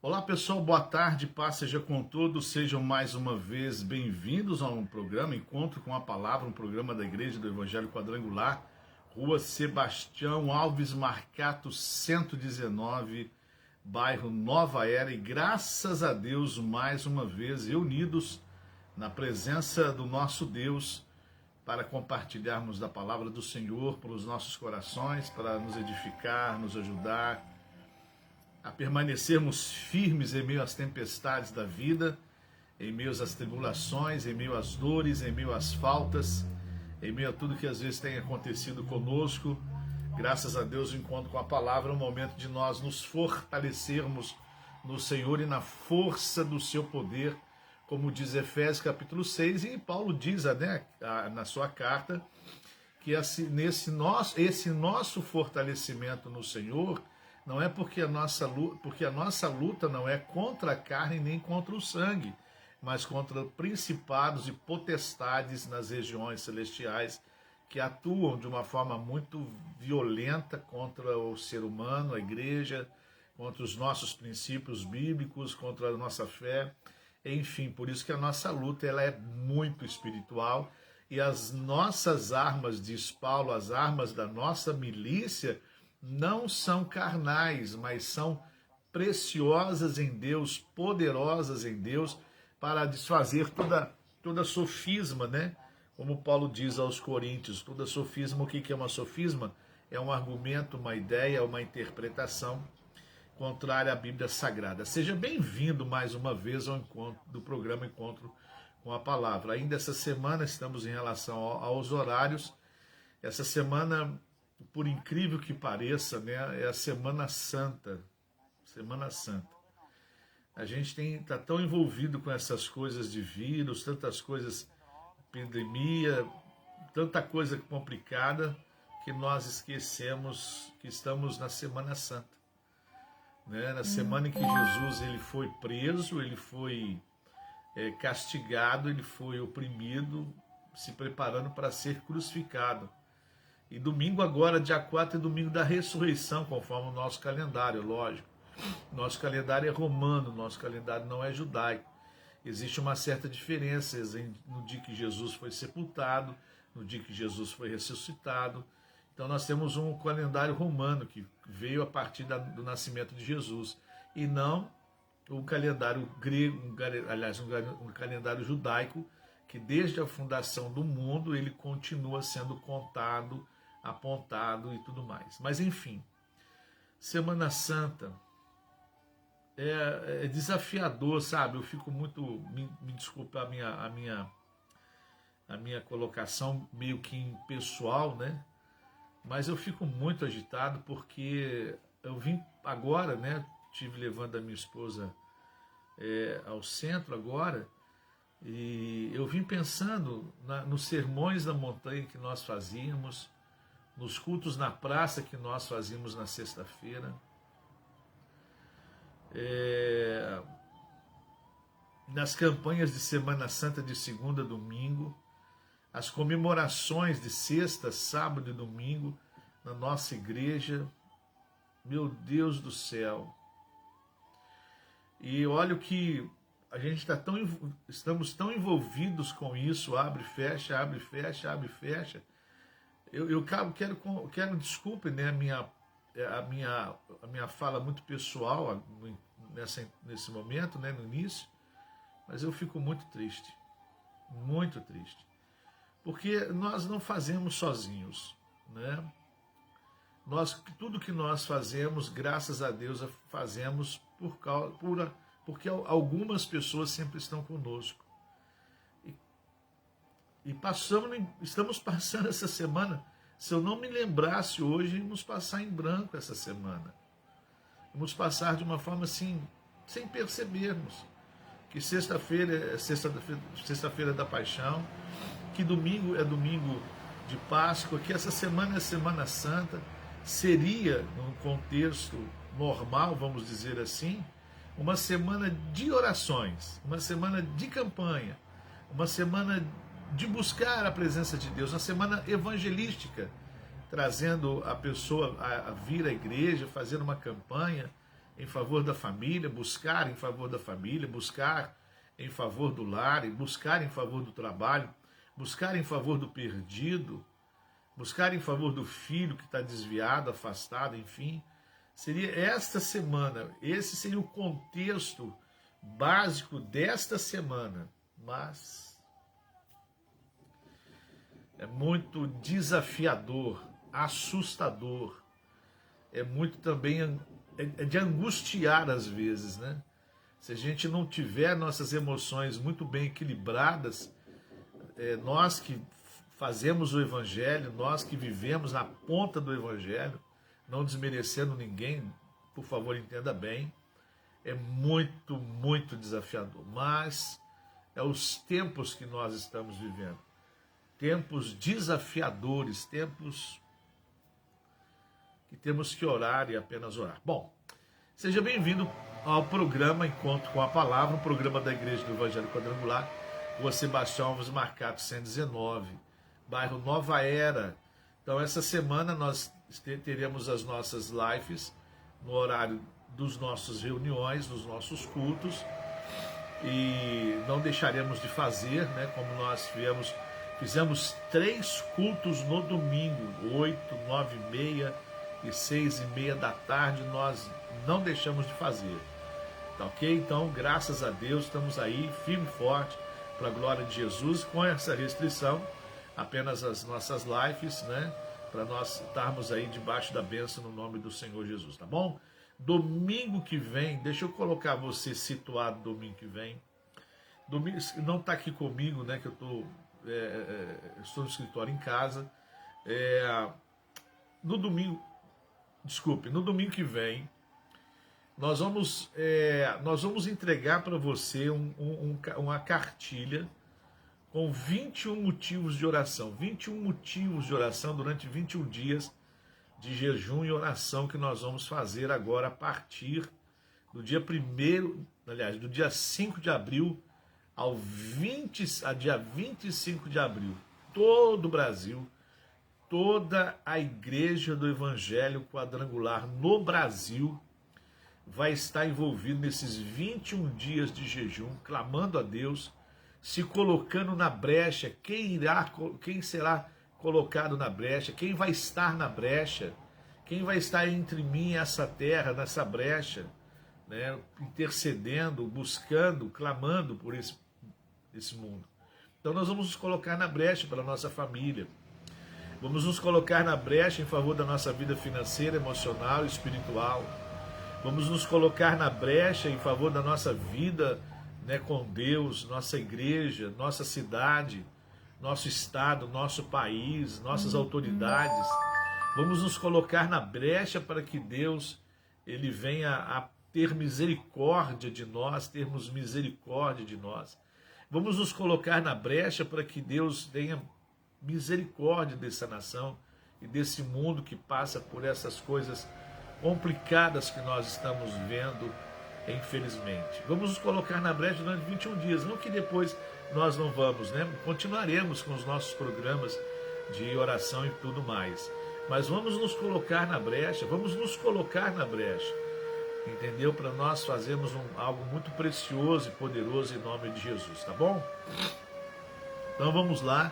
Olá pessoal, boa tarde, paz seja com todos, sejam mais uma vez bem-vindos a um programa, Encontro com a Palavra, um programa da Igreja do Evangelho Quadrangular, Rua Sebastião Alves Marcato 119, bairro Nova Era, e graças a Deus mais uma vez reunidos na presença do nosso Deus para compartilharmos da Palavra do Senhor pelos nossos corações, para nos edificar, nos ajudar a permanecermos firmes em meio às tempestades da vida, em meio às tribulações, em meio às dores, em meio às faltas, em meio a tudo que às vezes tem acontecido conosco. Graças a Deus, o encontro com a palavra é um momento de nós nos fortalecermos no Senhor e na força do seu poder, como diz Efésios capítulo 6, e Paulo diz na sua carta que esse nosso fortalecimento no Senhor não é porque a nossa luta não é contra a carne nem contra o sangue, mas contra principados e potestades nas regiões celestiais que atuam de uma forma muito violenta contra o ser humano, a igreja, contra os nossos princípios bíblicos, contra a nossa fé. Enfim, por isso que a nossa luta ela é muito espiritual e as nossas armas, diz Paulo, as armas da nossa milícia, não são carnais, mas são preciosas em Deus, poderosas em Deus, para desfazer toda sofisma, né? Como Paulo diz aos Coríntios, toda sofisma, o que é uma sofisma? É um argumento, uma ideia, uma interpretação contrária à Bíblia Sagrada. Seja bem-vindo mais uma vez ao encontro do programa Encontro com a Palavra. Ainda essa semana estamos em relação aos horários. Essa semana, por incrível que pareça, né, é a Semana Santa. Semana Santa. A gente está tão envolvido com essas coisas de vírus, tantas coisas, pandemia, tanta coisa complicada, que nós esquecemos que estamos na Semana Santa. Né? Na semana em que Jesus ele foi preso, ele foi castigado, ele foi oprimido, se preparando para ser crucificado. E domingo agora, dia 4, é domingo da ressurreição, conforme o nosso calendário, lógico. Nosso calendário é romano, nosso calendário não é judaico. Existe uma certa diferença no dia que Jesus foi sepultado, no dia que Jesus foi ressuscitado. Então nós temos um calendário romano que veio a partir do nascimento de Jesus. E não o calendário grego, aliás, um calendário judaico, que desde a fundação do mundo ele continua sendo contado, apontado e tudo mais. Mas enfim, Semana Santa é desafiador, sabe? Eu fico muito, me desculpa a minha colocação meio que impessoal, né? Mas eu fico muito agitado porque eu vim agora, né? Estive levando a minha esposa ao centro agora, e eu vim pensando nos sermões da montanha que nós fazíamos, nos cultos na praça que nós fazíamos na sexta-feira, nas campanhas de Semana Santa de segunda a domingo, as comemorações de sexta, sábado e domingo na nossa igreja. Meu Deus do céu! E olha o que a gente estamos tão envolvidos com isso, abre, fecha, abre, fecha, abre, fecha. Eu quero desculpe, né, a minha fala muito pessoal nesse momento, né, no início, mas eu fico muito triste, porque nós não fazemos sozinhos, né? Tudo que nós fazemos, graças a Deus, fazemos porque algumas pessoas sempre estão conosco. E estamos passando essa semana, se eu não me lembrasse hoje, íamos passar em branco essa semana. Vamos passar de uma forma assim, sem percebermos. Que sexta-feira é sexta-feira da Paixão, que domingo é domingo de Páscoa, que essa semana é Semana Santa. Seria, num contexto normal, vamos dizer assim, uma semana de orações, uma semana de campanha, uma semana de buscar a presença de Deus, uma semana evangelística, trazendo a pessoa a vir à igreja, fazendo uma campanha, em favor da família, buscar em favor da família, buscar em favor do lar, buscar em favor do trabalho, buscar em favor do perdido, buscar em favor do filho que está desviado, afastado, enfim. Seria esta semana, esse seria o contexto básico desta semana, mas é muito desafiador, assustador, é muito também é de angustiar às vezes, né? Se a gente não tiver nossas emoções muito bem equilibradas, nós que fazemos o Evangelho, nós que vivemos na ponta do Evangelho, não desmerecendo ninguém, por favor, entenda bem, é muito, muito desafiador. Mas é os tempos que nós estamos vivendo. Tempos desafiadores, tempos que temos que orar e apenas orar. Bom, seja bem-vindo ao programa Encontro com a Palavra, um programa da Igreja do Evangelho Quadrangular, Rua Sebastião Alves Marcato 119, bairro Nova Era. Então, essa semana nós teremos as nossas lives no horário dos nossos reuniões, dos nossos cultos, e não deixaremos de fazer, né, como nós fizemos 3 cultos no domingo, 8, 9 e meia e 6 e meia da tarde, nós não deixamos de fazer, tá ok? Então, graças a Deus, estamos aí, firme e forte, para a glória de Jesus, com essa restrição, apenas as nossas lives, né, para nós estarmos aí debaixo da bênção no nome do Senhor Jesus, tá bom? Domingo que vem, deixa eu colocar você situado domingo que vem. Domingo, não está aqui comigo, né, que eu estou no escritório em casa. No domingo que vem, nós vamos entregar para você uma cartilha com 21 motivos de oração. 21 motivos de oração durante 21 dias de jejum e oração que nós vamos fazer agora a partir do dia do dia 5 de abril a dia 25 de abril. Todo o Brasil, toda a Igreja do Evangelho Quadrangular no Brasil vai estar envolvido nesses 21 dias de jejum, clamando a Deus, se colocando na brecha. Quem será colocado na brecha? Quem vai estar na brecha? Quem vai estar entre mim e essa terra, nessa brecha, né? Intercedendo, buscando, clamando por esse mundo. Então nós vamos nos colocar na brecha para a nossa família. Vamos nos colocar na brecha em favor da nossa vida financeira, emocional e espiritual. Vamos nos colocar na brecha em favor da nossa vida, né, com Deus, nossa igreja, nossa cidade, nosso estado, nosso país, nossas autoridades. Vamos nos colocar na brecha para que Deus ele venha a ter misericórdia de nós, termos misericórdia de nós. Vamos nos colocar na brecha para que Deus tenha misericórdia dessa nação e desse mundo que passa por essas coisas complicadas que nós estamos vendo, infelizmente. Vamos nos colocar na brecha durante 21 dias, não que depois nós não vamos, né? Continuaremos com os nossos programas de oração e tudo mais, mas vamos nos colocar na brecha, entendeu? Para nós fazermos algo muito precioso e poderoso em nome de Jesus, tá bom? Então vamos lá,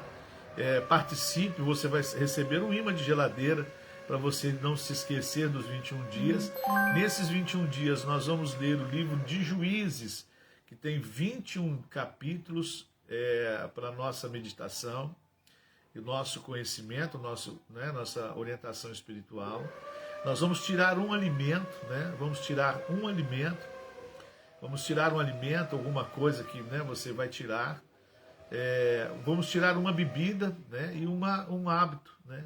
participe, você vai receber um imã de geladeira para você não se esquecer dos 21 dias. Nesses 21 dias nós vamos ler o livro de Juízes, que tem 21 capítulos para nossa meditação e nosso conhecimento, nossa orientação espiritual. Nós vamos tirar um alimento, né? Vamos tirar um alimento, alguma coisa que, né, você vai tirar. Vamos tirar uma bebida, né, e um hábito, né?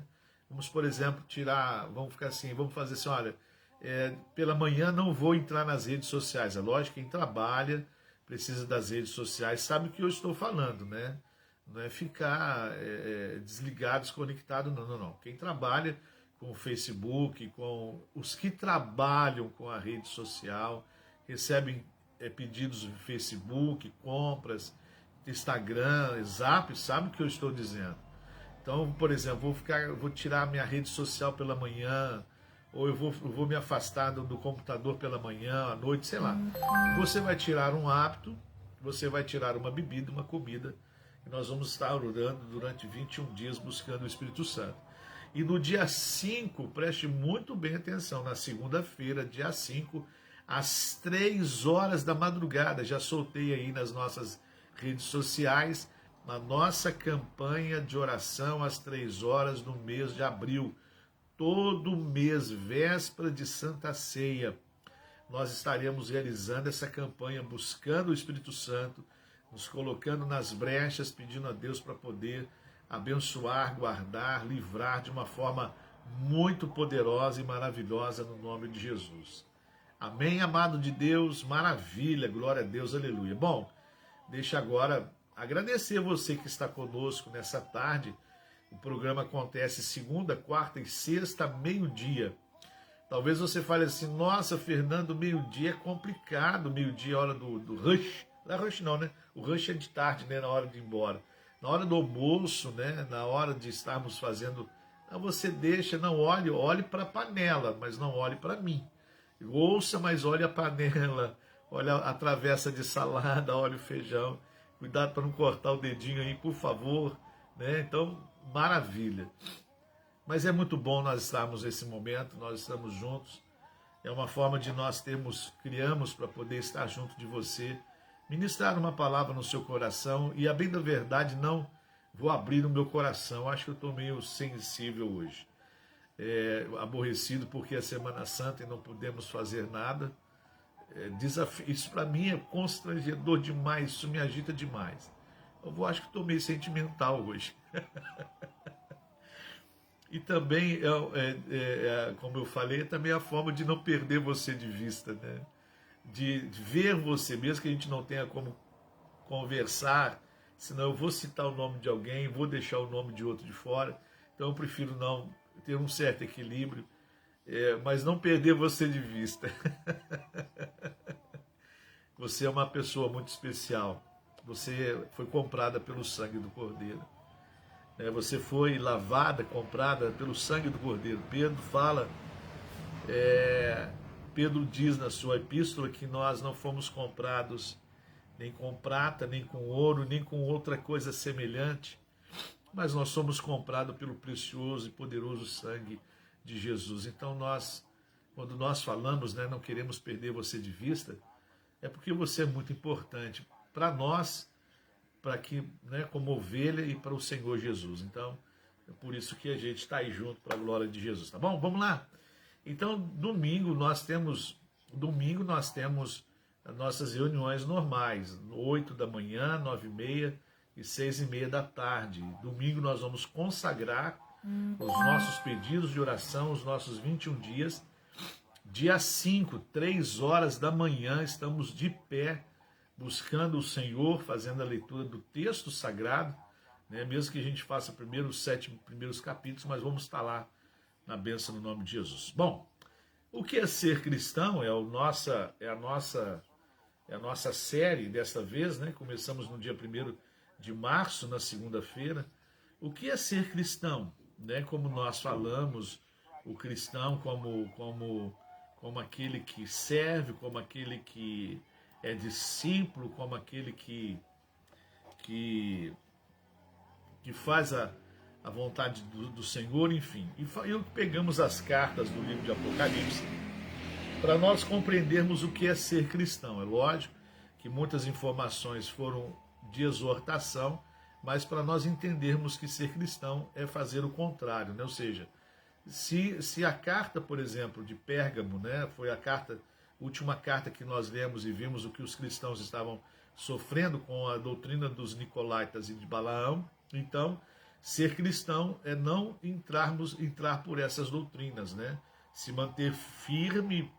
Vamos, por exemplo, vamos fazer assim, olha, pela manhã não vou entrar nas redes sociais. É lógico, quem trabalha precisa das redes sociais, sabe o que eu estou falando, né? Não é ficar desligado, desconectado, não. Quem trabalha com o Facebook, com os que trabalham com a rede social, recebem pedidos no Facebook, compras, Instagram, Zap, sabe o que eu estou dizendo. Então, por exemplo, vou tirar minha rede social pela manhã, ou eu vou me afastar do computador pela manhã, à noite, sei lá. Você vai tirar um hábito, você vai tirar uma bebida, uma comida, e nós vamos estar orando durante 21 dias buscando o Espírito Santo. E no dia 5, preste muito bem atenção, na segunda-feira, dia 5, às 3 horas da madrugada, já soltei aí nas nossas redes sociais, na nossa campanha de oração às 3 horas no mês de abril. Todo mês, véspera de Santa Ceia, nós estaremos realizando essa campanha, buscando o Espírito Santo, nos colocando nas brechas, pedindo a Deus para poder abençoar, guardar, livrar de uma forma muito poderosa e maravilhosa no nome de Jesus. Amém, amado de Deus? Maravilha, glória a Deus, aleluia. Bom, deixa agora agradecer você que está conosco nessa tarde. O programa acontece segunda, quarta e sexta, meio-dia. Talvez você fale assim, nossa, Fernando, meio-dia é complicado, meio-dia é hora do rush. Não é rush não, né? O rush é de tarde, né? Na hora de ir embora. Na hora do almoço, né? Na hora de estarmos fazendo... Não, você deixa, não olhe para a panela, mas não olhe para mim. Ouça, mas olhe a panela, olhe a travessa de salada, olhe o feijão. Cuidado para não cortar o dedinho aí, por favor. Né? Então, maravilha. Mas é muito bom nós estarmos nesse momento, nós estamos juntos. É uma forma de nós criamos para poder estar junto de você, ministrar uma palavra no seu coração. E a bem da verdade, não vou abrir o meu coração. Acho que eu estou meio sensível hoje. Aborrecido porque é Semana Santa e não podemos fazer nada. Isso para mim é constrangedor demais, isso me agita demais. Acho que estou meio sentimental hoje. E também, como eu falei, também é a forma de não perder você de vista, né? De ver você, mesmo que a gente não tenha como conversar, senão eu vou citar o nome de alguém, vou deixar o nome de outro de fora. Então eu prefiro não ter um certo equilíbrio, mas não perder você de vista. Você é uma pessoa muito especial. Você foi comprada pelo sangue do Cordeiro. Você foi lavada, comprada pelo sangue do Cordeiro. Pedro diz na sua epístola que nós não fomos comprados nem com prata, nem com ouro, nem com outra coisa semelhante, mas nós somos comprados pelo precioso e poderoso sangue de Jesus. Então quando nós falamos, não queremos perder você de vista, é porque você é muito importante para nós, para que, como ovelha e para o Senhor Jesus. Então, é por isso que a gente está aí junto para a glória de Jesus, tá bom? Vamos lá. Então, domingo nós temos as nossas reuniões normais, 8 da manhã, 9h30 e 6h30 da tarde. Domingo nós vamos consagrar os nossos pedidos de oração, os nossos 21 dias. Dia 5, 3 horas da manhã, estamos de pé, buscando o Senhor, fazendo a leitura do texto sagrado, mesmo que a gente faça primeiro os 7 primeiros capítulos, mas vamos estar lá na bênção no nome de Jesus. Bom, o que é ser cristão? É a nossa série desta vez, começamos no dia 1º de março, na segunda-feira. O que é ser cristão? Como nós falamos, o cristão como aquele que serve, como aquele que é discípulo, como aquele que faz a vontade do Senhor, enfim. E pegamos as cartas do livro de Apocalipse para nós compreendermos o que é ser cristão. É lógico que muitas informações foram de exortação, mas para nós entendermos que ser cristão é fazer o contrário, Ou seja, se a carta, por exemplo, de Pérgamo, foi a última carta que nós lemos e vimos o que os cristãos estavam sofrendo com a doutrina dos Nicolaítas e de Balaão, então ser cristão é não entrar por essas doutrinas, Se manter firme,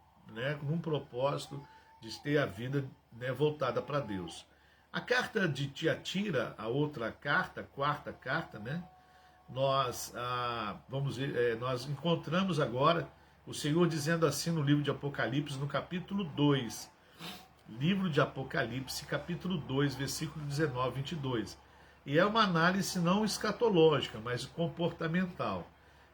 com um propósito de ter a vida, voltada para Deus. A carta de Tiatira, a outra carta, a quarta carta, nós encontramos agora o Senhor dizendo assim no livro de Apocalipse, no capítulo 2. Livro de Apocalipse, capítulo 2, versículo 19 e 22. E é uma análise não escatológica, mas comportamental.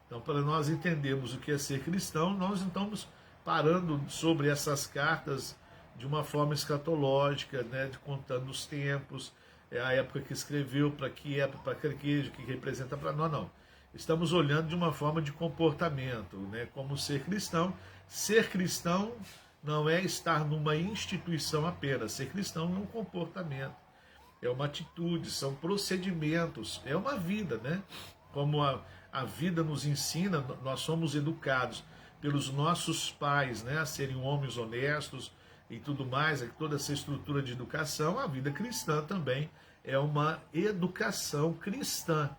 Então, para nós entendermos o que é ser cristão, nós estamos parando sobre essas cartas de uma forma escatológica, né, de contando os tempos, a época que escreveu, para que época, para que igreja, que representa para nós, não. Estamos olhando de uma forma de comportamento, né, como ser cristão. Ser cristão não é estar numa instituição apenas. Ser cristão é um comportamento, é uma atitude, são procedimentos, é uma vida, né? Como a vida nos ensina, nós somos educados pelos nossos pais, né, a serem homens honestos e tudo mais, toda essa estrutura de educação. A vida cristã também é uma educação cristã.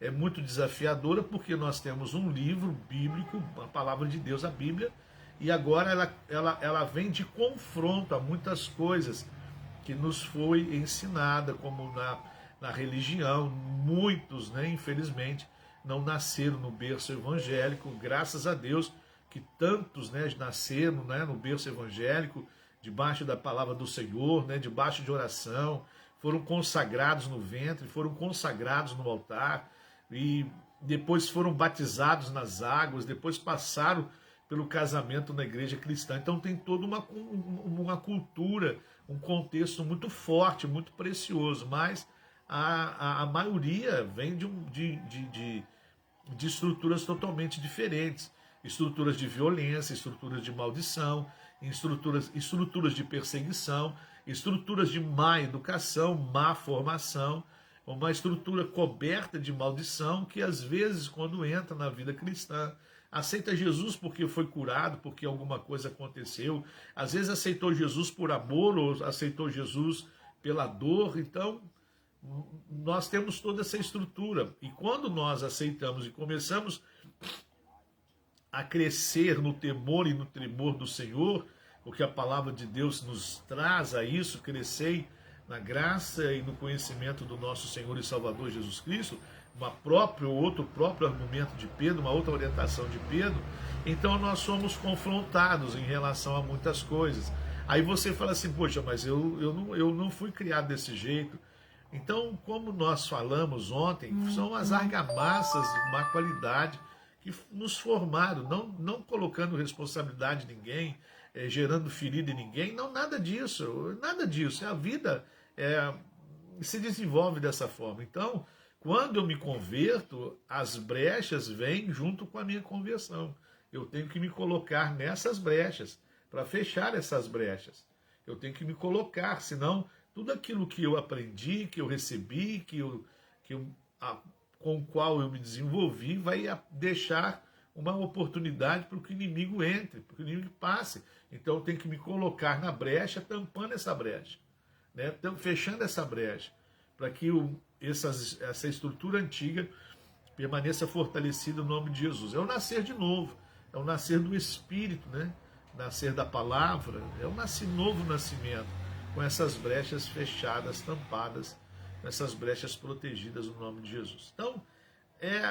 É muito desafiadora porque nós temos um livro bíblico, a palavra de Deus, a Bíblia, e agora ela vem de confronto a muitas coisas que nos foi ensinada, como na religião. Muitos, né, infelizmente, não nasceram no berço evangélico. Graças a Deus que tantos, né, nasceram, né, no berço evangélico, debaixo da palavra do Senhor, né, debaixo de oração, foram consagrados no ventre, foram consagrados no altar, e depois foram batizados nas águas, depois passaram pelo casamento na igreja cristã. Então tem toda uma cultura, um contexto muito forte, muito precioso, mas a maioria vem de estruturas totalmente diferentes, estruturas de violência, estruturas de maldição, estruturas de perseguição, estruturas de má educação, má formação, uma estrutura coberta de maldição que às vezes, quando entra na vida cristã, aceita Jesus porque foi curado, porque alguma coisa aconteceu, às vezes aceitou Jesus por amor ou aceitou Jesus pela dor. Então nós temos toda essa estrutura, e quando nós aceitamos e começamos a crescer no temor e no tremor do Senhor, porque a palavra de Deus nos traz a isso, crescer na graça e no conhecimento do nosso Senhor e Salvador Jesus Cristo, outro próprio argumento de Pedro, uma outra orientação de Pedro. Então nós somos confrontados em relação a muitas coisas. Aí você fala assim, poxa, mas eu não fui criado desse jeito. Então, como nós falamos ontem, são as argamassas de má qualidade que nos formaram, não colocando responsabilidade em ninguém, gerando ferida em ninguém, não, nada disso. A vida se desenvolve dessa forma. Então, quando eu me converto, as brechas vêm junto com a minha conversão. Eu tenho que me colocar nessas brechas, para fechar essas brechas. Eu tenho que me colocar, senão tudo aquilo que eu aprendi, que eu recebi, com o qual eu me desenvolvi, vai deixar uma oportunidade para que o inimigo entre, para que o inimigo passe. Então eu tenho que me colocar na brecha, tampando essa brecha, né? Então, fechando essa brecha, para que essa estrutura antiga permaneça fortalecida no nome de Jesus. É o nascer de novo, é o nascer do Espírito, né? Nascer da palavra, é um novo nascimento, com essas brechas fechadas, tampadas, essas brechas protegidas no nome de Jesus. Então,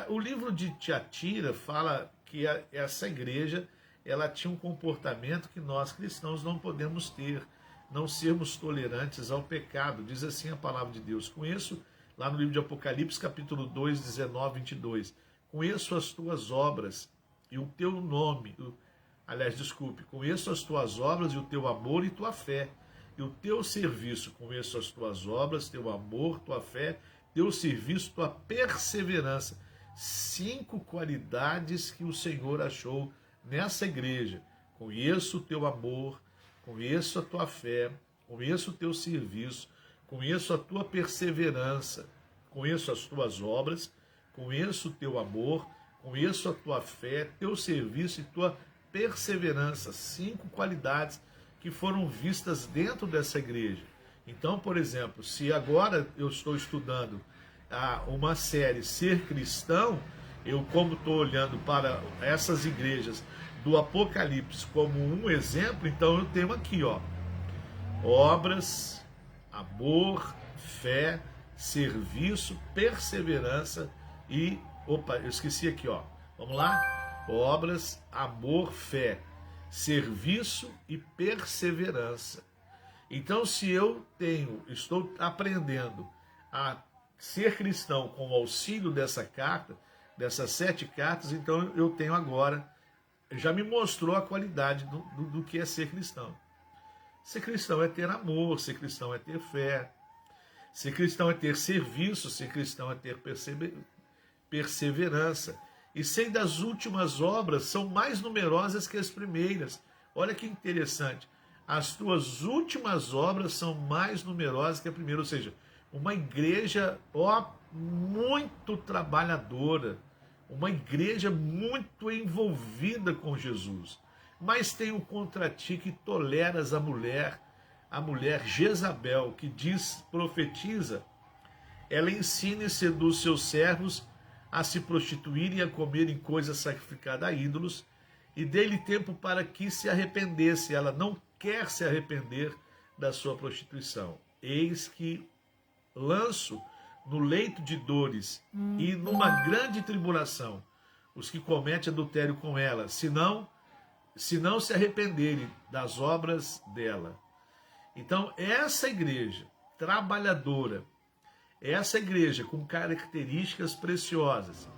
o livro de Tiatira fala que essa igreja, ela tinha um comportamento que nós cristãos não podemos ter, não sermos tolerantes ao pecado. Diz assim a palavra de Deus. Conheço, lá no livro de Apocalipse, capítulo 2, 19, 22, conheço as tuas obras e o teu nome, conheço as tuas obras e o teu amor e tua fé, e o teu serviço. Conheço as tuas obras, teu amor, tua fé, teu serviço, tua perseverança. 5 qualidades que o Senhor achou nessa igreja. Conheço o teu amor, conheço a tua fé, conheço o teu serviço, conheço a tua perseverança, conheço as tuas obras, conheço o teu amor, conheço a tua fé, teu serviço e tua perseverança. 5 qualidades que foram vistas dentro dessa igreja. Então, por exemplo, se agora eu estou estudando uma série Ser Cristão, eu, como estou olhando para essas igrejas do Apocalipse como um exemplo, então eu tenho aqui, obras, amor, fé, serviço, perseverança e... eu esqueci aqui, vamos lá? Obras, amor, fé, serviço e perseverança. Então, se eu estou aprendendo a ser cristão com o auxílio dessa carta, dessas 7 cartas, então eu tenho agora, já me mostrou a qualidade do que é ser cristão. Ser cristão é ter amor, ser cristão é ter fé, ser cristão é ter serviço, ser cristão é ter perseverança. E sei das últimas obras são mais numerosas que as primeiras. Olha que interessante. As tuas últimas obras são mais numerosas que a primeira. Ou seja, uma igreja muito trabalhadora, uma igreja muito envolvida com Jesus. Mas tem um contra ti que toleras a mulher Jezabel, que diz, profetiza, ela ensina e seduz seus servos a se prostituírem e a comerem coisas sacrificadas a ídolos, e dê-lhe tempo para que se arrependesse. Ela não quer se arrepender da sua prostituição. Eis que lanço no leito de dores e numa grande tribulação os que cometem adultério com ela, se não se arrependerem das obras dela. Então, essa igreja trabalhadora, essa igreja com características preciosas,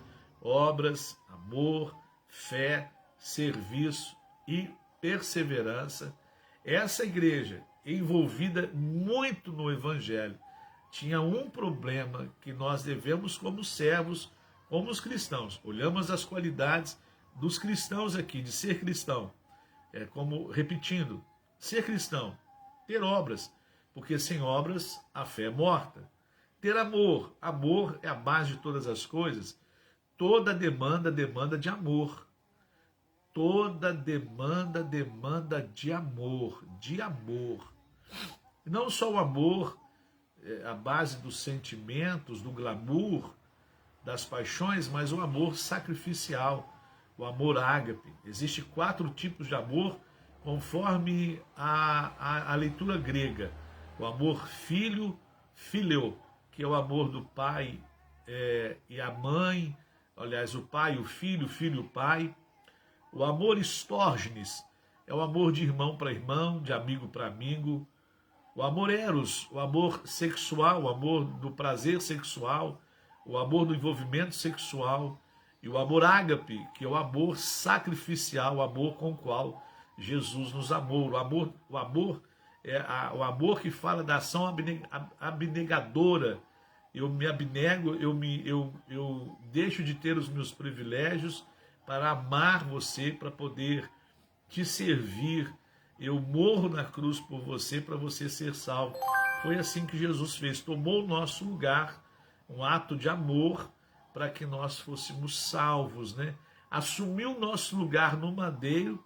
obras, amor, fé, serviço e perseverança, essa igreja envolvida muito no evangelho, tinha um problema que nós devemos, como servos, como os cristãos, olhamos as qualidades dos cristãos aqui, de ser cristão, como repetindo, ser cristão, ter obras, porque sem obras a fé é morta. Ter amor, amor é a base de todas as coisas. Toda demanda de amor. Toda demanda de amor, Não só o amor, a base dos sentimentos, do glamour, das paixões, mas o amor sacrificial, o amor ágape. Existem 4 tipos de amor, conforme a leitura grega. O amor filho, filho, que é o amor do pai e a mãe, aliás, o pai, o filho e o pai. O amor estorgenes é o amor de irmão para irmão, de amigo para amigo. O amor eros, o amor sexual, o amor do prazer sexual, o amor do envolvimento sexual. E o amor ágape, que é o amor sacrificial, o amor com o qual Jesus nos amou. O amor é o amor que fala da ação abnegadora. Eu me abnego, eu deixo de ter os meus privilégios para amar você, para poder te servir. Eu morro na cruz por você, para você ser salvo. Foi assim que Jesus fez, tomou o nosso lugar, um ato de amor, para que nós fôssemos salvos, né? Assumiu o nosso lugar no madeiro,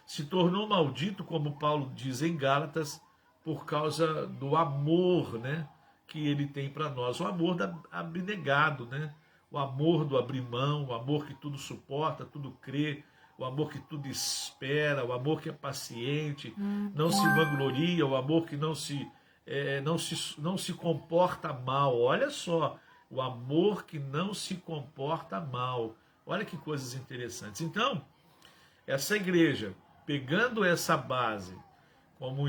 se tornou maldito, como Paulo diz em Gálatas, por causa do amor, né, que ele tem para nós, o amor abnegado, né? O amor do abrir mão, o amor que tudo suporta, tudo crê, o amor que tudo espera, o amor que é paciente, não se vangloria, o amor que não se comporta mal. Olha só, o amor que não se comporta mal. Olha que coisas interessantes. Então, essa igreja, pegando essa base como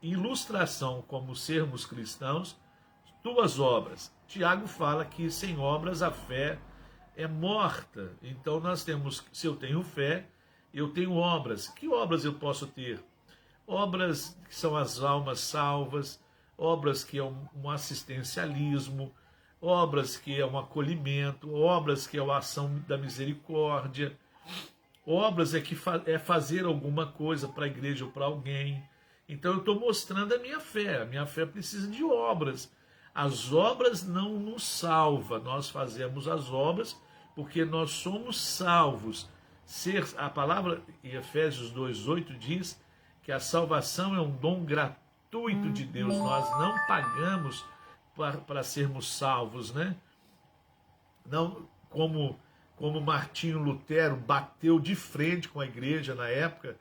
ilustração, como sermos cristãos, 2 obras. Tiago fala que sem obras a fé é morta. Então nós temos, se eu tenho fé, eu tenho obras. Que obras eu posso ter? Obras que são as almas salvas, obras que é um assistencialismo, obras que é um acolhimento, obras que é a ação da misericórdia, obras é fazer alguma coisa para a igreja ou para alguém. Então eu estou mostrando a minha fé precisa de obras. As obras não nos salvam, nós fazemos as obras porque nós somos salvos. A palavra em Efésios 2:8 diz que a salvação é um dom gratuito de Deus, nós não pagamos para sermos salvos, né? Não como Martinho Lutero bateu de frente com a igreja na época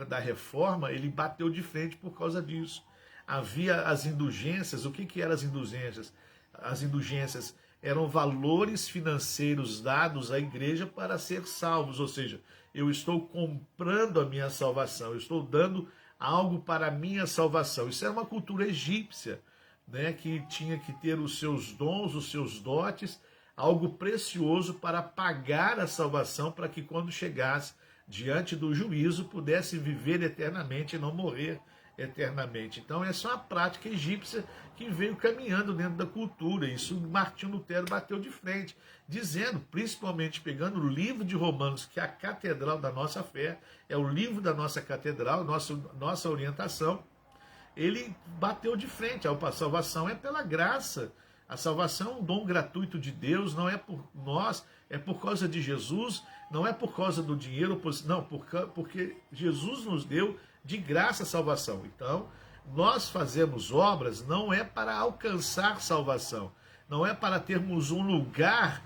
da Reforma, ele bateu de frente por causa disso. Havia as indulgências. O que eram as indulgências? As indulgências eram valores financeiros dados à igreja para ser salvos, ou seja, eu estou comprando a minha salvação, eu estou dando algo para a minha salvação. Isso era uma cultura egípcia, né, que tinha que ter os seus dons, os seus dotes, algo precioso para pagar a salvação, para que quando chegasse diante do juízo pudesse viver eternamente e não morrer eternamente. Então essa é uma prática egípcia que veio caminhando dentro da cultura. Isso Martinho Lutero bateu de frente, dizendo, principalmente pegando o livro de Romanos, que é a catedral da nossa fé, é o livro da nossa catedral, nossa orientação. Ele bateu de frente, a salvação é pela graça. A salvação é um dom gratuito de Deus, não é por nós, é por causa de Jesus, não é por causa do dinheiro, não, porque Jesus nos deu de graça a salvação. Então, nós fazemos obras não é para alcançar salvação, não é para termos um lugar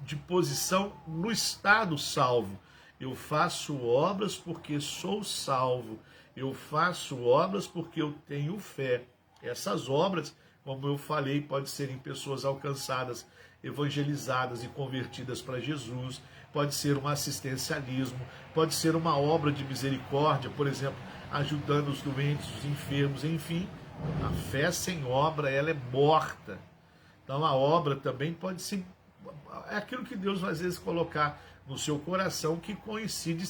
de posição no estado salvo. Eu faço obras porque sou salvo, eu faço obras porque eu tenho fé. Essas obras, como eu falei, podem ser em pessoas alcançadas, evangelizadas e convertidas para Jesus, pode ser um assistencialismo, pode ser uma obra de misericórdia, por exemplo, ajudando os doentes, os enfermos, enfim. A fé sem obra, ela é morta. Então a obra também pode ser, é aquilo que Deus às vezes colocar no seu coração que coincide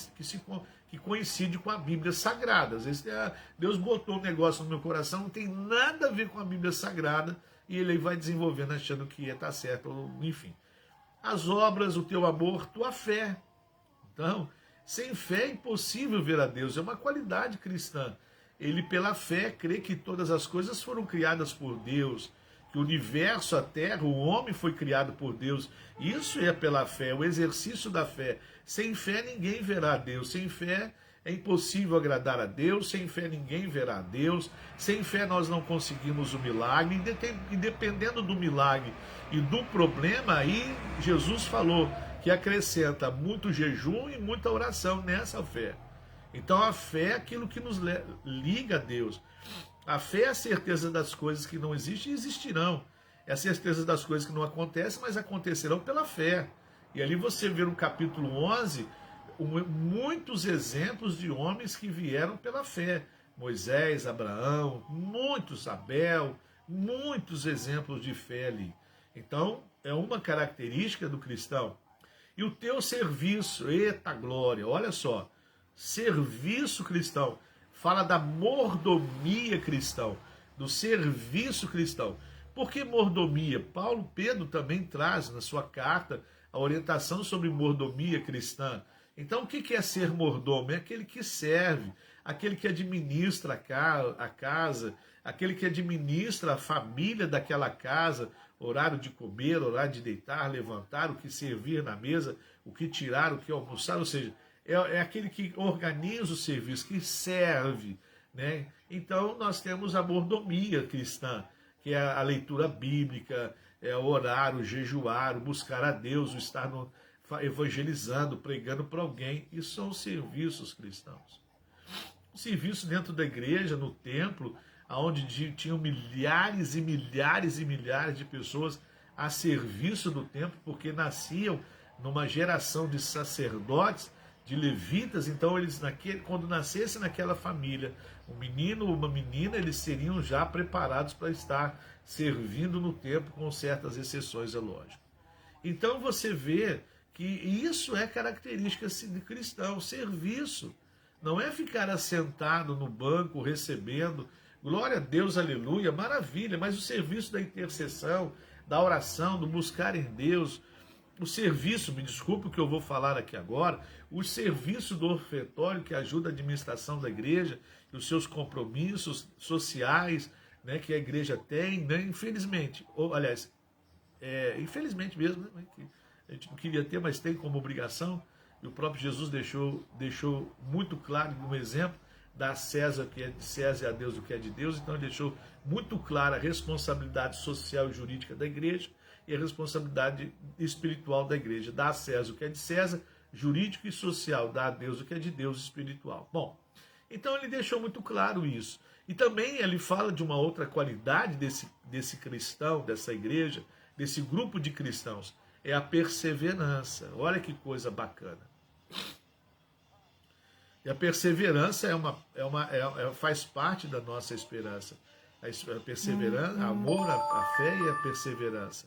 com a Bíblia Sagrada. Às vezes Deus botou um negócio no meu coração, não tem nada a ver com a Bíblia Sagrada, e ele vai desenvolvendo achando que está certo, enfim. As obras, o teu amor, tua fé. Então, sem fé é impossível ver a Deus, é uma qualidade cristã. Ele, pela fé, crê que todas as coisas foram criadas por Deus, que o universo, a terra, o homem foi criado por Deus. Isso é pela fé, o exercício da fé. Sem fé ninguém verá a Deus, sem fé é impossível agradar a Deus, sem fé ninguém verá a Deus, sem fé nós não conseguimos o milagre, e dependendo do milagre e do problema, aí Jesus falou que acrescenta muito jejum e muita oração nessa fé. Então a fé é aquilo que nos liga a Deus. A fé é a certeza das coisas que não existem e existirão. É a certeza das coisas que não acontecem, mas acontecerão pela fé. E ali você vê no capítulo 11 muitos exemplos de homens que vieram pela fé. Moisés, Abraão, muitos, Abel, muitos exemplos de fé ali. Então, é uma característica do cristão. E o teu serviço, eita glória, olha só, serviço cristão, fala da mordomia cristão, do serviço cristão. Por que mordomia? Pedro também traz na sua carta a orientação sobre mordomia cristã. Então, o que é ser mordomo? É aquele que serve, aquele que administra a casa, aquele que administra a família daquela casa, horário de comer, horário de deitar, levantar, o que servir na mesa, o que tirar, o que almoçar, ou seja, é aquele que organiza o serviço, que serve, né? Então, nós temos a mordomia cristã, que é a leitura bíblica, é o orar, o jejuar, o buscar a Deus, o estar evangelizando, pregando para alguém. Isso são os serviços cristãos. O serviço dentro da igreja, no templo, onde tinham milhares e milhares e milhares de pessoas a serviço do templo, porque nasciam numa geração de sacerdotes, de levitas. Então eles, quando nascesse naquela família um menino ou uma menina, eles seriam já preparados para estar servindo no templo, com certas exceções, é lógico. Então você vê que isso é característica de cristão, serviço. Não é ficar assentado no banco recebendo, glória a Deus, aleluia, maravilha, mas o serviço da intercessão, da oração, do buscar em Deus, o serviço, me desculpe o que eu vou falar aqui agora, o serviço do ofertório que ajuda a administração da igreja e os seus compromissos sociais, né, que a igreja tem, né, infelizmente, infelizmente mesmo, né, que a gente não queria ter, mas tem como obrigação, e o próprio Jesus deixou muito claro um exemplo, dar a César o que é de César e a Deus o que é de Deus. Então ele deixou muito clara a responsabilidade social e jurídica da igreja e a responsabilidade espiritual da igreja. Dar a César o que é de César, jurídico e social, dar a Deus o que é de Deus, espiritual. Bom, então ele deixou muito claro isso. E também ele fala de uma outra qualidade desse cristão, dessa igreja, desse grupo de cristãos, é a perseverança. Olha que coisa bacana. E a perseverança faz parte da nossa esperança. A perseverança, amor, a fé e a perseverança.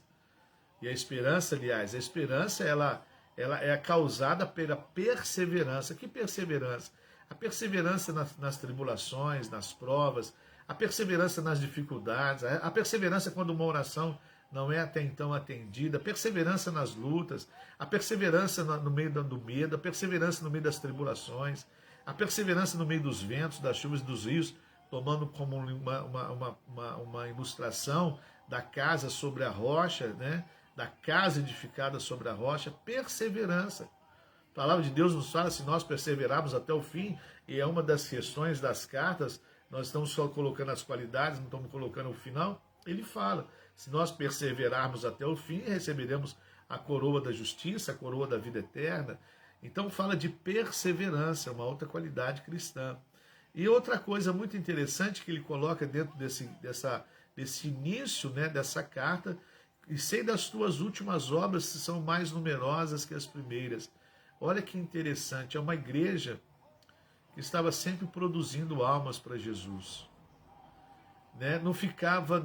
E a esperança, aliás, a esperança ela é causada pela perseverança. Que perseverança? A perseverança nas tribulações, nas provas, a perseverança nas dificuldades, a perseverança quando uma oração não é até então atendida, a perseverança nas lutas, a perseverança no meio do medo, a perseverança no meio das tribulações, a perseverança no meio dos ventos, das chuvas e dos rios, tomando como uma ilustração da casa sobre a rocha, né? Da casa edificada sobre a rocha, perseverança. A palavra de Deus nos fala, se nós perseverarmos até o fim, e é uma das questões das cartas, nós estamos só colocando as qualidades, não estamos colocando o final. Ele fala, se nós perseverarmos até o fim, receberemos a coroa da justiça, a coroa da vida eterna. Então fala de perseverança, uma outra qualidade cristã. E outra coisa muito interessante que ele coloca dentro desse início, né, dessa carta, e sei das tuas últimas obras que são mais numerosas que as primeiras. Olha que interessante, é uma igreja que estava sempre produzindo almas para Jesus. Né? Não ficava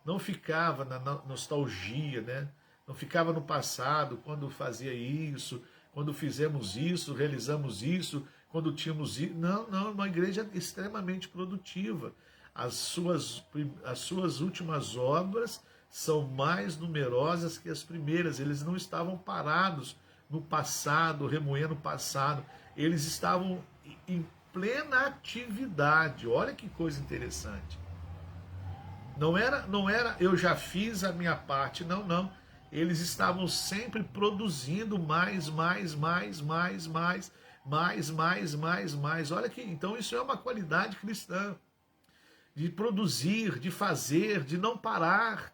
não ficava na nostalgia, né? Não ficava no passado, quando fazia isso, quando fizemos isso, realizamos isso, quando tínhamos isso. Não, uma igreja extremamente produtiva. As suas últimas obras são mais numerosas que as primeiras. Eles não estavam parados no passado, remoendo o passado. Eles estavam em plena atividade. Olha que coisa interessante. Não era eu já fiz a minha parte, não. Eles estavam sempre produzindo mais. Olha que, então isso é uma qualidade cristã. De produzir, de fazer, de não parar.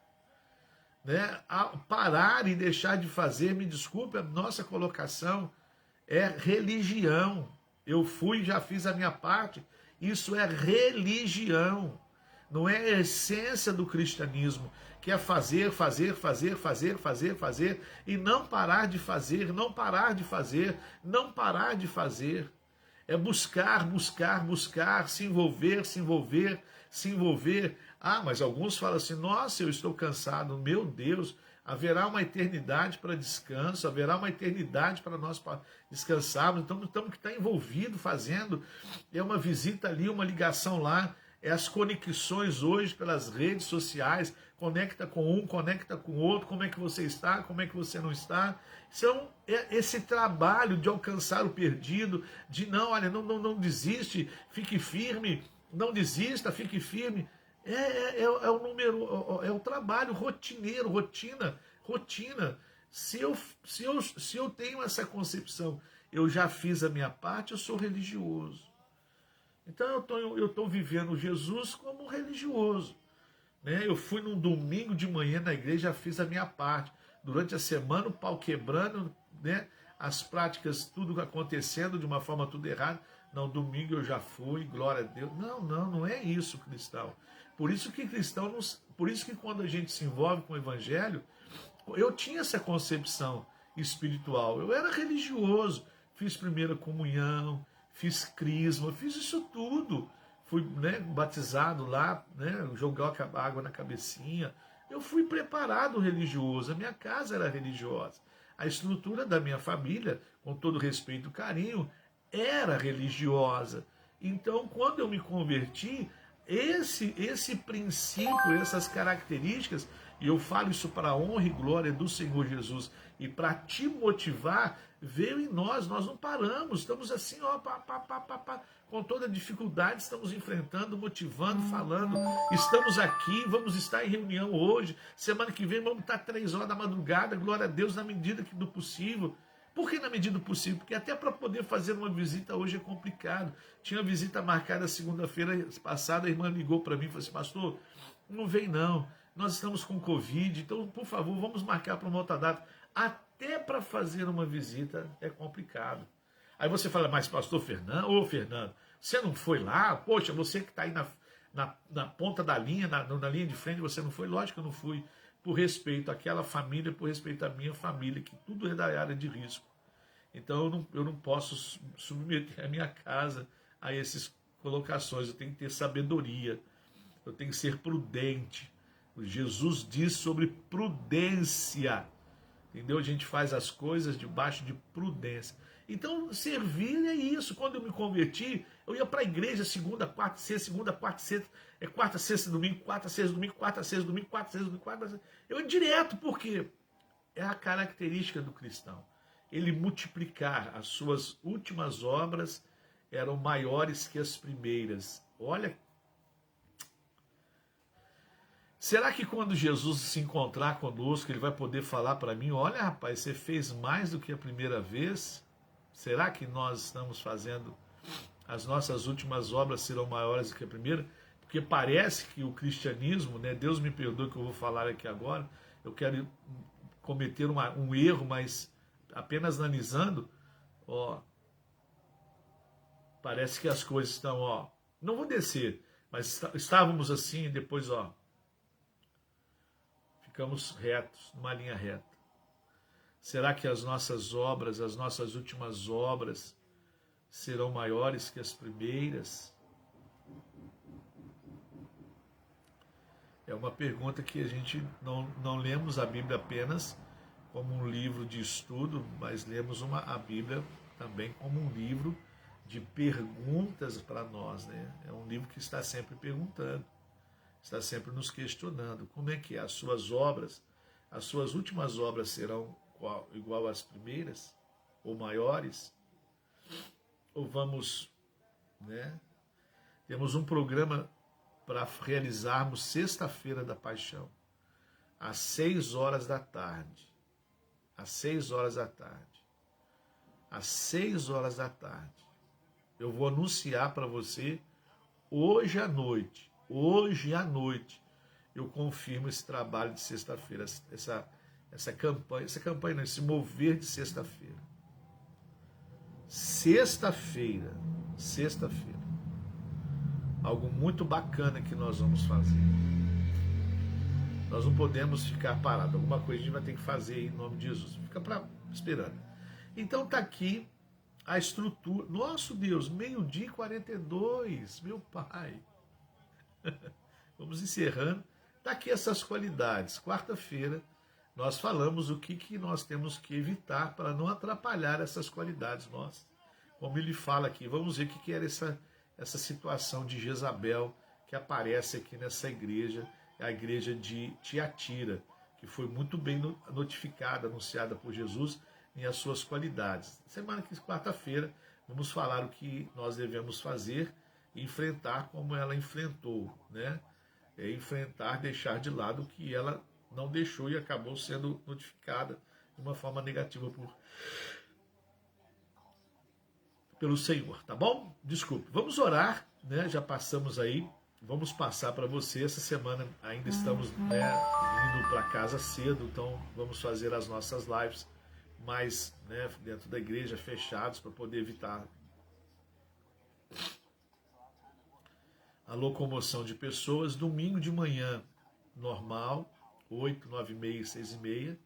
Né? Parar e deixar de fazer, me desculpe, a nossa colocação é religião. Eu fui e já fiz a minha parte. Isso é religião. Não é a essência do cristianismo, que é fazer, e não parar de fazer, não parar de fazer, não parar de fazer. É buscar, se envolver. Ah, mas alguns falam assim, nossa, eu estou cansado. Meu Deus, haverá uma eternidade para descanso, haverá uma eternidade para nós descansarmos. Então, temos que estar envolvido fazendo. É uma visita ali, uma ligação lá. É as conexões hoje pelas redes sociais. Conecta com um, conecta com o outro. Como é que você está, como é que você não está. Então, esse trabalho de alcançar o perdido, de não desiste, fique firme, não desista, fique firme. O número, é o trabalho rotineiro, rotina. Se eu tenho essa concepção, eu já fiz a minha parte, eu sou religioso. Então eu estou vivendo Jesus como religioso. Né? Eu fui num domingo de manhã na igreja, já fiz a minha parte. Durante a semana, o pau quebrando, né? As práticas, tudo acontecendo de uma forma tudo errada. Não, domingo eu já fui, glória a Deus. Não é isso, cristão. Por isso que quando a gente se envolve com o evangelho, eu tinha essa concepção espiritual. Eu era religioso, fiz primeira comunhão, fiz crisma, fiz isso tudo. Fui, né, batizado lá, né, jogar água na cabecinha. Eu fui preparado religioso, a minha casa era religiosa. A estrutura da minha família, com todo respeito e carinho, era religiosa. Então, quando eu me converti, esse princípio, essas características, e eu falo isso para a honra e glória do Senhor Jesus, e para te motivar, veio em nós não paramos, estamos assim, ó, com toda dificuldade, estamos enfrentando, motivando, falando, estamos aqui, vamos estar em reunião hoje, semana que vem vamos estar 3 horas da madrugada, glória a Deus, na medida do possível. Por que na medida do possível? Porque até para poder fazer uma visita hoje é complicado. Tinha visita marcada segunda-feira passada, a irmã ligou para mim e falou assim, pastor, não vem não, nós estamos com Covid, então, por favor, vamos marcar para uma outra data. Até para fazer uma visita é complicado. Aí você fala, mas pastor Fernando, você não foi lá? Poxa, você que está aí na ponta da linha, na linha de frente, você não foi? Lógico que eu não fui. Por respeito àquela família, por respeito à minha família, que tudo é da área de risco. Então eu não posso submeter a minha casa a essas colocações. Eu tenho que ter sabedoria, eu tenho que ser prudente. Jesus diz sobre prudência. Entendeu? A gente faz as coisas debaixo de prudência. Então, servir é isso. Quando eu me converti, eu ia para a igreja segunda, quarta, sexta, segunda, quarta, sexta, quarta, sexta, domingo, quarta, sexta, domingo, quarta, sexta, domingo, quarta, sexta, domingo, quarta, sexta. Eu ia direto, porque é a característica do cristão. Ele multiplicar as suas últimas obras eram maiores que as primeiras. Olha, será que quando Jesus se encontrar conosco, ele vai poder falar para mim, olha rapaz, você fez mais do que a primeira vez? Será que nós estamos fazendo, as nossas últimas obras serão maiores do que a primeira? Porque parece que o cristianismo, né, Deus me perdoe que eu vou falar aqui agora, eu quero cometer um erro, mas apenas analisando, ó, parece que as coisas estão, ó, não vou descer, mas estávamos assim, depois, ó, ficamos retos, numa linha reta. Será que as nossas obras, as nossas últimas obras, serão maiores que as primeiras? É uma pergunta que a gente não lemos a Bíblia apenas como um livro de estudo, mas lemos a Bíblia também como um livro de perguntas para nós, né? É um livro que está sempre perguntando, está sempre nos questionando. Como é que as suas obras, as suas últimas obras serão igual às primeiras? Ou maiores? Ou vamos, né? Temos um programa para realizarmos sexta-feira da paixão, às 6 horas da tarde. Às 6 horas da tarde. Às 6 horas da tarde. Eu vou anunciar para você hoje à noite. Hoje à noite eu confirmo esse trabalho de sexta-feira, essa campanha não, esse mover de sexta-feira. Sexta-feira. Algo muito bacana que nós vamos fazer. Nós não podemos ficar parados. Alguma coisa a gente vai ter que fazer aí, em nome de Jesus. Fica esperando. Então está aqui a estrutura. Nosso Deus, 12h42, meu Pai. Vamos encerrando. Está aqui essas qualidades. Quarta-feira nós falamos o que nós temos que evitar para não atrapalhar essas qualidades nossas. Como ele fala aqui, vamos ver o que era essa situação de Jezabel que aparece aqui nessa igreja, a igreja de Tiatira, que foi muito bem notificada, anunciada por Jesus em as suas qualidades. Semana que quarta-feira vamos falar o que nós devemos fazer e enfrentar como ela enfrentou, né? Enfrentar, deixar de lado o que ela não deixou e acabou sendo notificada de uma forma negativa pelo Senhor, tá bom? Desculpe. Vamos orar, né? Já passamos aí. Vamos passar para você. Essa semana ainda estamos, né, indo para casa cedo, então vamos fazer as nossas lives mais, né, dentro da igreja, fechados, para poder evitar a locomoção de pessoas. Domingo de manhã, normal, 8, 9h30, 6h30.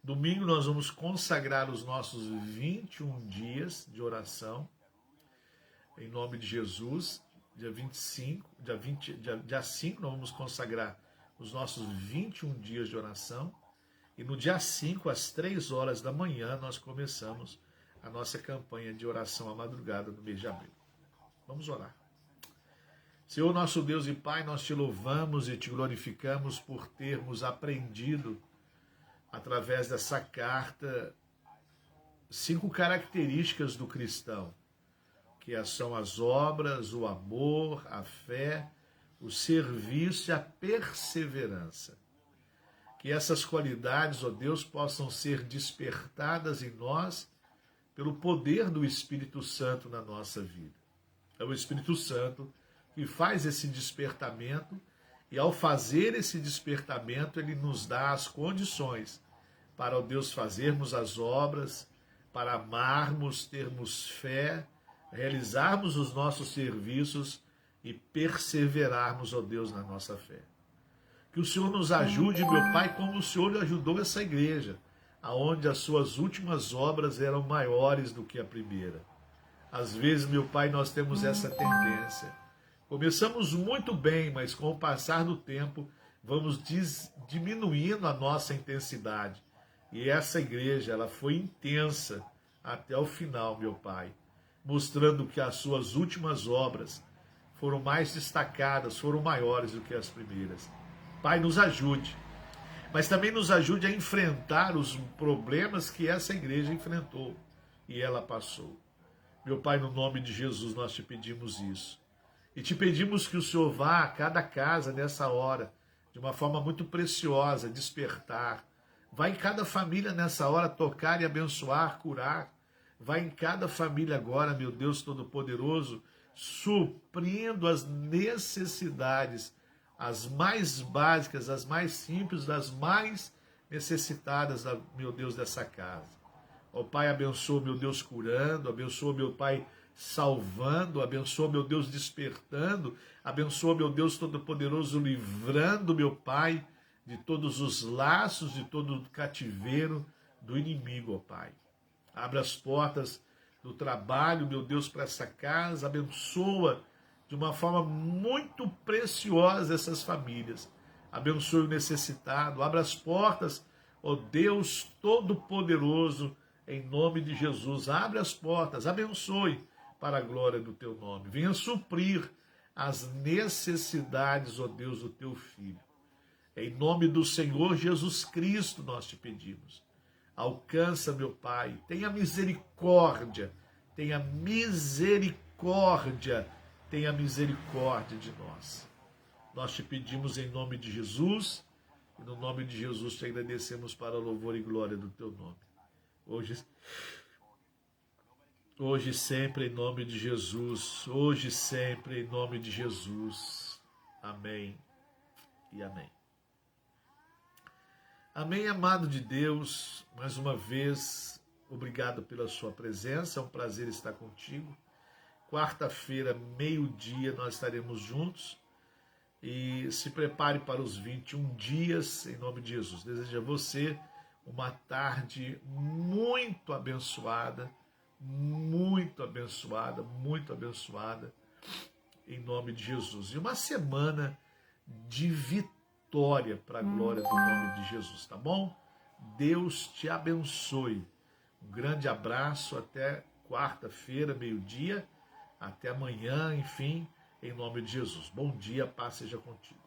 Domingo nós vamos consagrar os nossos 21 dias de oração, em nome de Jesus. Dia 25, dia 5 nós vamos consagrar os nossos 21 dias de oração. E no dia 5, às 3 horas da manhã, nós começamos a nossa campanha de oração à madrugada no mês de abril. Vamos orar. Senhor, nosso Deus e Pai, nós te louvamos e te glorificamos por termos aprendido, através dessa carta, 5 características do cristão, que são as obras, o amor, a fé, o serviço e a perseverança. Que essas qualidades, ó Deus, possam ser despertadas em nós pelo poder do Espírito Santo na nossa vida. É o Espírito Santo que faz esse despertamento e, ao fazer esse despertamento, ele nos dá as condições para, ó Deus, fazermos as obras, para amarmos, termos fé, realizarmos os nossos serviços e perseverarmos, ó Deus, na nossa fé. Que o Senhor nos ajude, meu Pai, como o Senhor ajudou essa igreja, aonde as suas últimas obras eram maiores do que a primeira. Às vezes, meu Pai, nós temos essa tendência. Começamos muito bem, mas com o passar do tempo, vamos diminuindo a nossa intensidade. E essa igreja, ela foi intensa até o final, meu Pai, mostrando que as suas últimas obras foram mais destacadas, foram maiores do que as primeiras. Pai, nos ajude, mas também nos ajude a enfrentar os problemas que essa igreja enfrentou e ela passou. Meu Pai, no nome de Jesus, nós te pedimos isso. E te pedimos que o Senhor vá a cada casa nessa hora, de uma forma muito preciosa, despertar. Vai em cada família nessa hora tocar e abençoar, curar. Vai em cada família agora, meu Deus Todo-Poderoso, suprindo as necessidades, as mais básicas, as mais simples, das mais necessitadas, meu Deus, dessa casa. Ó Pai, abençoa, meu Deus, curando, abençoa, meu Pai, salvando, abençoa, meu Deus, despertando, abençoa, meu Deus Todo-Poderoso, livrando, meu Pai, de todos os laços, de todo o cativeiro do inimigo, ó Pai. Abra as portas do trabalho, meu Deus, para essa casa, abençoa de uma forma muito preciosa essas famílias. Abençoe o necessitado, abra as portas, ó Deus Todo-Poderoso, em nome de Jesus. Abre as portas, abençoe para a glória do teu nome. Venha suprir as necessidades, ó Deus, do teu filho. Em nome do Senhor Jesus Cristo nós te pedimos. Alcança, meu Pai, tenha misericórdia, tenha misericórdia, tenha misericórdia de nós. Nós te pedimos em nome de Jesus, e no nome de Jesus te agradecemos para a louvor e glória do teu nome. Hoje sempre em nome de Jesus, hoje sempre em nome de Jesus. Amém e amém. Amém, amado de Deus, mais uma vez, obrigado pela sua presença, é um prazer estar contigo. Quarta-feira, meio-dia, nós estaremos juntos e se prepare para os 21 dias, em nome de Jesus. Desejo a você uma tarde muito abençoada, muito abençoada, muito abençoada, em nome de Jesus. E uma semana de vitória para a glória do nome de Jesus, tá bom? Deus te abençoe. Um grande abraço, até quarta-feira, meio-dia, até amanhã, enfim, em nome de Jesus. Bom dia, paz seja contigo.